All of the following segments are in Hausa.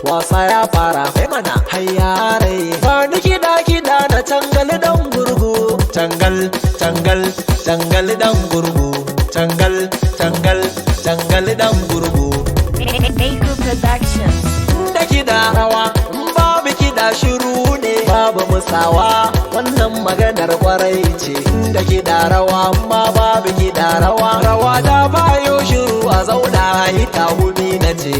wasa ya fara kai mana hayyare ba ni kiɗa na tangal dan gurgu tangal tangal tangal dan gurgu tangal tangal tangal dan gurgu Echo Production. da kiɗa rawa babu kiɗa shiru ne babu musawa wannan maganar kwarai ce da kiɗa rawa amma babu kiɗa rawa rawa da bayo shiru a zauna ita humi na ce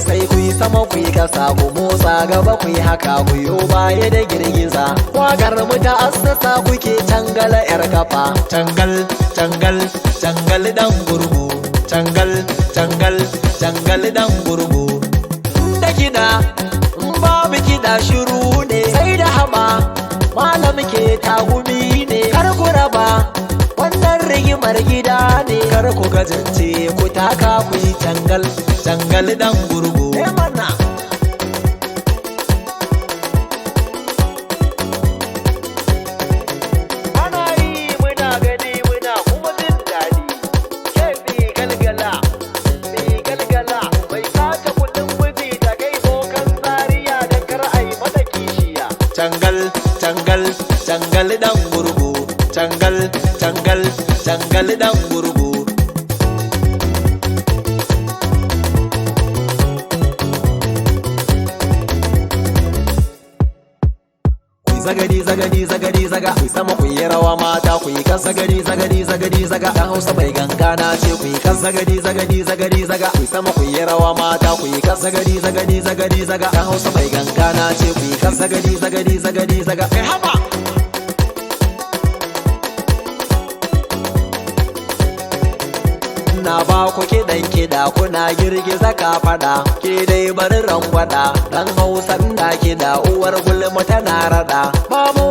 sai ku yi sama ku yi kasa ku motsa gaba ku yi haka ku yi baya da girgiza wakar mu ta assasa kuke tangala yar kafa tangal tangal tangal dan gurgu tangal tangal tangal dan gurgu da kiɗa babu kiɗa shiru ne sai da hama malam ke tagumi ne kar ku raba wannan rigimar gida ne kar ku gajance ku taka ku yi tangal tangal dan gurgu mana ana yi muna gani muna kuma jin daɗi ke fi galgala bai sace kudin miji ta kai bokan tsariya da kar ai mata kishiya tangal tangal tangal dan gurgu tangal tangal tangal dan gurgu zagadi zagadi zagadi zaga ku sama ku yi rawa mata ku yi kan zagadi zagadi zagadi zaga dan Hausa bai ganga na ce ku yi kan zagadi zagadi zagadi zaga ku sama ku yi rawa mata ku yi kan zagadi zagadi zagadi zaga dan Hausa bai ganga na ce ku yi kan zagadi zagadi zagadi zaga kai haba na ba ku kiɗan kiɗa kuna girgiza ka fada ke dai bari rangwada dan Hausa da kiɗa uwar gulma tana rada babu